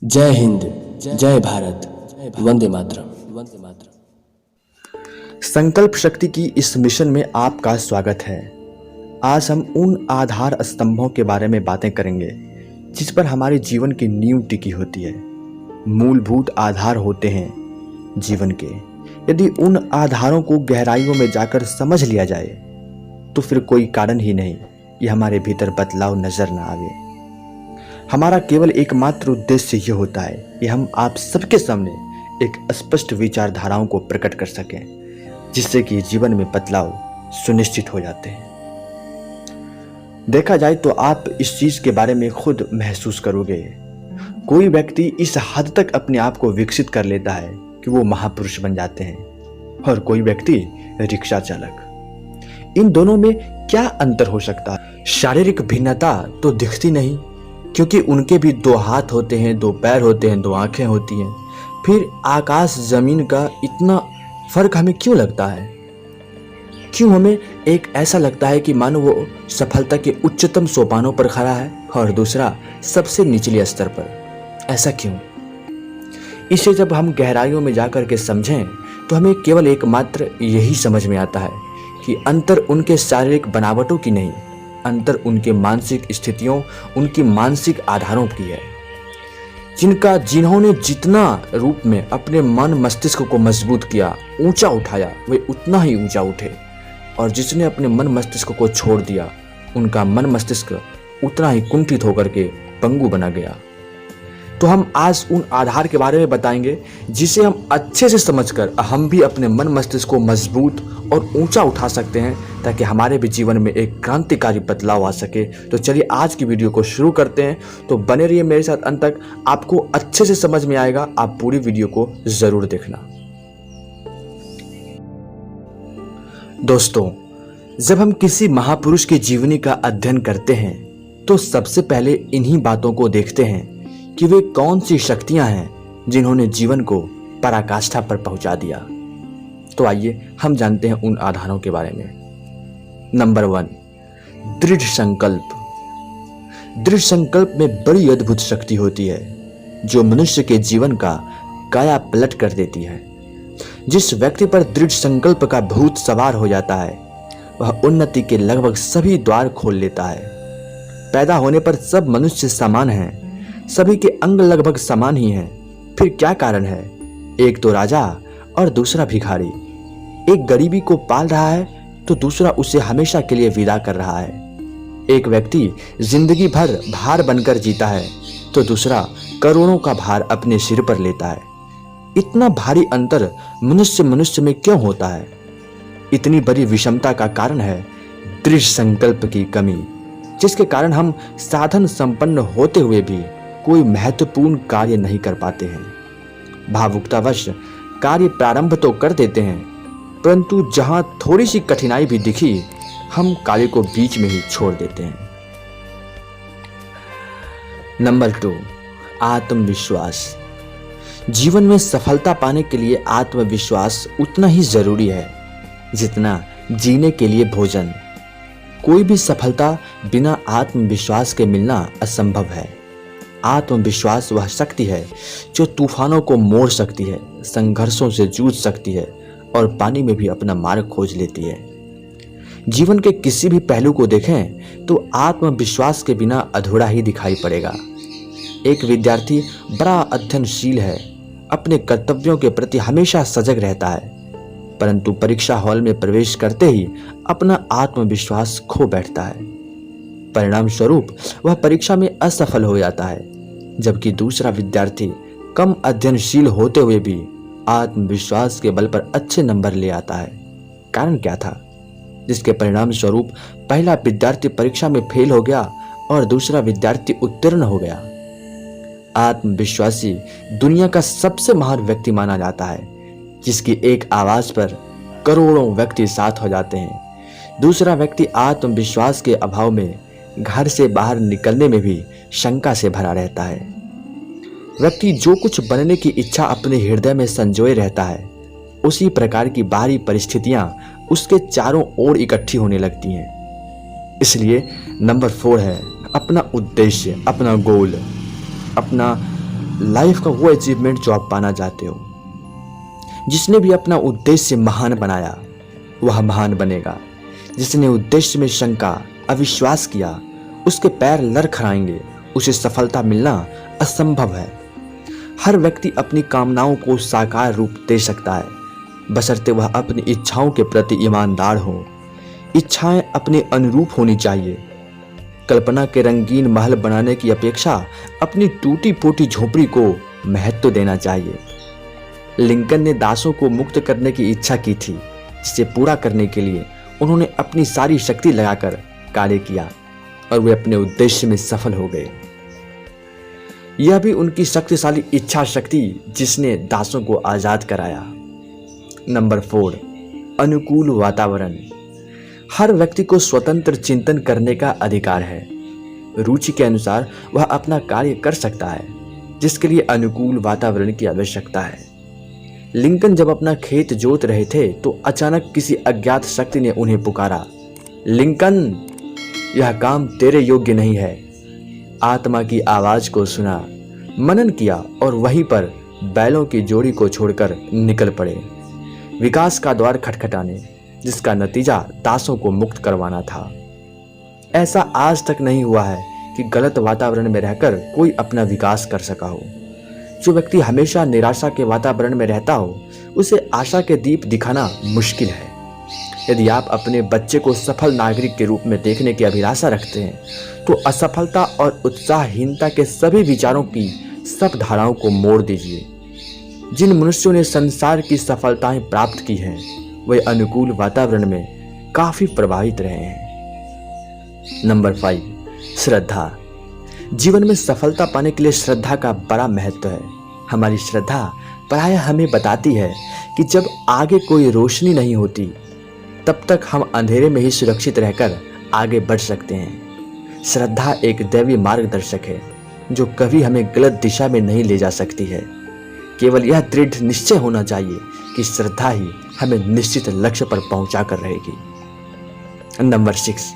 जय हिंद, जय भारत, वंदे मातरम। संकल्प शक्ति की इस मिशन में आपका स्वागत है। आज हम उन आधार स्तंभों के बारे में बातें करेंगे जिस पर हमारे जीवन की नींव टिकी होती है। मूलभूत आधार होते हैं जीवन के। यदि उन आधारों को गहराइयों में जाकर समझ लिया जाए तो फिर कोई कारण ही नहीं कि हमारे भीतर बदलाव नजर न आवे। हमारा केवल एकमात्र उद्देश्य यह होता है कि हम आप सबके सामने एक स्पष्ट विचारधाराओं को प्रकट कर सकें, जिससे कि जीवन में बदलाव सुनिश्चित हो जाते हैं। देखा जाए तो आप इस चीज के बारे में खुद महसूस करोगे। कोई व्यक्ति इस हद तक अपने आप को विकसित कर लेता है कि वो महापुरुष बन जाते हैं, और कोई व्यक्ति रिक्शा चालक। इन दोनों में क्या अंतर हो सकता है? शारीरिक भिन्नता तो दिखती नहीं, क्योंकि उनके भी दो हाथ होते हैं, दो पैर होते हैं, दो आंखें होती हैं। फिर आकाश जमीन का इतना फर्क हमें क्यों लगता है? क्यों हमें एक ऐसा लगता है कि मानो वो सफलता के उच्चतम सोपानों पर खड़ा है और दूसरा सबसे निचले स्तर पर? ऐसा क्यों? इसे जब हम गहराइयों में जाकर के समझें तो हमें केवल एकमात्र यही समझ में आता है कि अंतर उनके शारीरिक बनावटों की नहीं, अंतर उनके मानसिक स्थितियों, उनकी मानसिक आधारों की है। जिन्होंने जितना रूप में अपने मन मस्तिष्क को मजबूत किया, ऊंचा उठाया, वे उतना ही ऊंचा उठे, और जिसने अपने मन मस्तिष्क को छोड़ दिया, उनका मन मस्तिष्क उतना ही कुंठित होकर के पंगु बना गया। तो हम आज उन आधार के बारे में बताएंगे जिसे हम अच्छे से समझकर हम भी अपने मन मस्तिष्क को मजबूत और ऊंचा उठा सकते हैं, ताकि हमारे भी जीवन में एक क्रांतिकारी बदलाव आ सके। तो चलिए आज की वीडियो को शुरू करते हैं। तो बने रहिए मेरे साथ अंत तक, आपको अच्छे से समझ में आएगा। आप पूरी वीडियो को जरूर देखना। दोस्तों, जब हम किसी महापुरुष की जीवनी का अध्ययन करते हैं तो सबसे पहले इन्हीं बातों को देखते हैं कि वे कौन सी शक्तियां हैं जिन्होंने जीवन को पराकाष्ठा पर पहुंचा दिया। तो आइए हम जानते हैं उन आधारों के बारे में। नंबर 1, दृढ़ संकल्प। दृढ़ संकल्प में बड़ी अद्भुत शक्ति होती है जो मनुष्य के जीवन का काया पलट कर देती है। जिस व्यक्ति पर दृढ़ संकल्प का भूत सवार हो जाता है वह उन्नति के लगभग सभी द्वार खोल लेता है। पैदा होने पर सब मनुष्य समान हैं, सभी के अंग लगभग समान ही हैं। फिर क्या कारण है? एक तो राजा और दूसरा भिखारी। एक गरीबी को पाल रहा है तो दूसरा उसे हमेशा के लिए विदा कर रहा है। एक व्यक्ति जिंदगी भर भार बनकर जीता है तो दूसरा करोड़ों का भार अपने सिर पर लेता है। इतना भारी अंतर मनुष्य में क्यों होता है? इतनी बड़ी विषमता का कारण है दृढ़ संकल्प की कमी, जिसके कारण हम साधन संपन्न होते हुए भी कोई महत्वपूर्ण कार्य नहीं कर पाते हैं। भावुकतावश कार्य प्रारंभ तो कर देते हैं, परंतु जहां थोड़ी सी कठिनाई भी दिखी हम कार्य को बीच में ही छोड़ देते हैं। नंबर 2, आत्मविश्वास। जीवन में सफलता पाने के लिए आत्मविश्वास उतना ही जरूरी है जितना जीने के लिए भोजन। कोई भी सफलता बिना आत्मविश्वास के मिलना असंभव है। आत्मविश्वास वह शक्ति है जो तूफानों को मोड़ सकती है, संघर्षों से जूझ सकती है और पानी में भी अपना मार्ग खोज लेती है। जीवन के किसी भी पहलू को देखें तो आत्मविश्वास के बिना अधूरा ही दिखाई पड़ेगा। एक विद्यार्थी बड़ा अध्ययनशील है, अपने कर्तव्यों के प्रति हमेशा सजग रहता है, परंतु परीक्षा हॉल में प्रवेश करते ही अपना आत्मविश्वास खो बैठता है। परिणाम स्वरूप वह परीक्षा में असफल हो जाता है, जबकि दूसरा विद्यार्थी कम अध्ययनशील होते हुए भी आत्मविश्वास के बल पर अच्छे नंबर ले आता है। कारण क्या था? जिसके परिणाम स्वरूप पहला विद्यार्थी परीक्षा में फेल हो गया और दूसरा विद्यार्थी उत्तीर्ण हो गया। आत्मविश्वासी दुनिया का सबसे महान व्यक्ति माना जाता है, जिसकी एक आवाज पर करोड़ों व्यक्ति साथ हो जाते हैं। दूसरा व्यक्ति आत्मविश्वास के अभाव में घर से बाहर निकलने में भी शंका से भरा रहता है। व्यक्ति जो कुछ बनने की इच्छा अपने हृदय में संजोए रहता है, उसी प्रकार की बाहरी परिस्थितियां उसके चारों ओर इकट्ठी होने लगती हैं। इसलिए नंबर 4 है अपना उद्देश्य, अपना गोल, अपना लाइफ का वो अचीवमेंट जो आप पाना चाहते हो। जिसने भी अपना उद्देश्य महान बनाया वह महान बनेगा। जिसने उद्देश्य में शंका, अविश्वास किया, उसके पैर लड़खड़ाएंगे, उसे सफलता मिलना असंभव है। हर व्यक्ति अपनी कामनाओं को साकार रूप दे सकता है, बशर्ते वह अपनी इच्छाओं के प्रति ईमानदार हो। इच्छाएं अपने अनुरूप होनी चाहिए। कल्पना के रंगीन महल बनाने की अपेक्षा अपनी टूटी फूटी झोपड़ी को महत्व देना चाहिए। लिंकन ने दासों को मुक्त करने की इच्छा की थी, जिसे पूरा करने के लिए उन्होंने अपनी सारी शक्ति लगाकर कार्य किया और वे अपने उद्देश्य में सफल हो गए। यह भी उनकी शक्तिशाली इच्छा शक्ति जिसने दासों को आजाद कराया। नंबर 4, अनुकूल वातावरण। हर व्यक्ति को स्वतंत्र चिंतन करने का अधिकार है। रुचि के अनुसार वह अपना कार्य कर सकता है, जिसके लिए अनुकूल वातावरण की आवश्यकता है। लिंकन जब अपना खेत जोत रहे थे तो अचानक किसी अज्ञात शक्ति ने उन्हें पुकारा, लिंकन, यह काम तेरे योग्य नहीं है। आत्मा की आवाज को सुना, मनन किया और वहीं पर बैलों की जोड़ी को छोड़कर निकल पड़े, विकास का द्वार खटखटाने, जिसका नतीजा दासों को मुक्त करवाना था। ऐसा आज तक नहीं हुआ है कि गलत वातावरण में रहकर कोई अपना विकास कर सका हो। जो व्यक्ति हमेशा निराशा के वातावरण में रहता हो, उसे आशा के दीप दिखाना मुश्किल है। यदि आप अपने बच्चे को सफल नागरिक के रूप में देखने की अभिलाषा रखते हैं, तो असफलता और उत्साहहीनता के सभी विचारों की सब धाराओं को मोड़ दीजिए। जिन मनुष्यों ने संसार की सफलताएं प्राप्त की हैं, वे अनुकूल वातावरण में काफी प्रभावित रहे हैं। नंबर 5, श्रद्धा। जीवन में सफलता पाने के लिए श्रद्धा का बड़ा महत्व है। हमारी श्रद्धा प्रायः हमें बताती है कि जब आगे कोई रोशनी नहीं होती, तब तक हम अंधेरे में ही सुरक्षित रहकर आगे बढ़ सकते हैं। श्रद्धा एक दैवीय मार्गदर्शक है जो कभी हमें गलत दिशा में नहीं ले जा सकती है। केवल यह दृढ़ निश्चय होना चाहिए कि श्रद्धा ही हमें निश्चित लक्ष्य पर पहुंचा कर रहेगी। नंबर 6,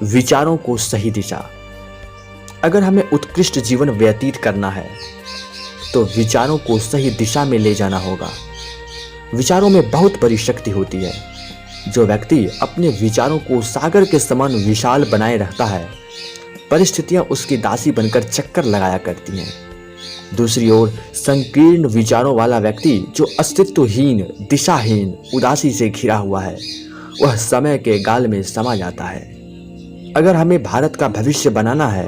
विचारों को सही दिशा। अगर हमें उत्कृष्ट जीवन व्यतीत करना है तो विचारों को सही दिशा में ले जाना होगा। विचारों में बहुत बड़ी शक्ति होती है। जो व्यक्ति अपने विचारों को सागर के समान विशाल बनाए रखता है, परिस्थितियां उसकी दासी बनकर चक्कर लगाया करती हैं। दूसरी ओर संकीर्ण विचारों वाला व्यक्ति जो अस्तित्वहीन, दिशाहीन, उदासी से घिरा हुआ है, वह समय के गाल में समा जाता है। अगर हमें भारत का भविष्य बनाना है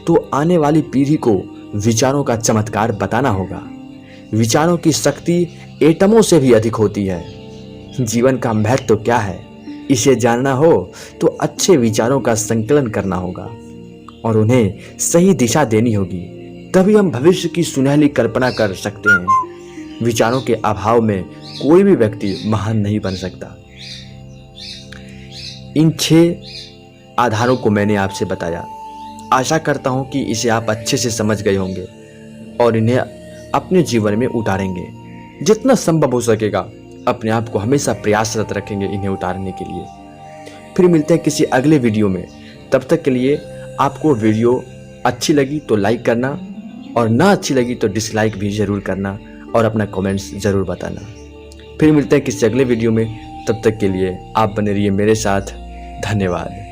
तो आने वाली पीढ़ी को विचारों का चमत्कार बताना होगा। विचारों की शक्ति एटमों से भी अधिक होती है। जीवन का महत्व क्या है, इसे जानना हो तो अच्छे विचारों का संकलन करना होगा और उन्हें सही दिशा देनी होगी। तभी हम भविष्य की सुनहली कल्पना कर सकते हैं। विचारों के अभाव में कोई भी व्यक्ति महान नहीं बन सकता। इन 6 आधारों को मैंने आपसे बताया। आशा करता हूं कि इसे आप अच्छे से समझ गए होंगे और इन्हें अपने जीवन में उतारेंगे। जितना संभव हो सकेगा अपने आप को हमेशा प्रयासरत रखेंगे इन्हें उतारने के लिए। फिर मिलते हैं किसी अगले वीडियो में। तब तक के लिए आपको वीडियो अच्छी लगी तो लाइक करना और ना अच्छी लगी तो डिसलाइक भी ज़रूर करना और अपना कमेंट्स ज़रूर बताना। फिर मिलते हैं किसी अगले वीडियो में। तब तक के लिए आप बने रहिए मेरे साथ। धन्यवाद।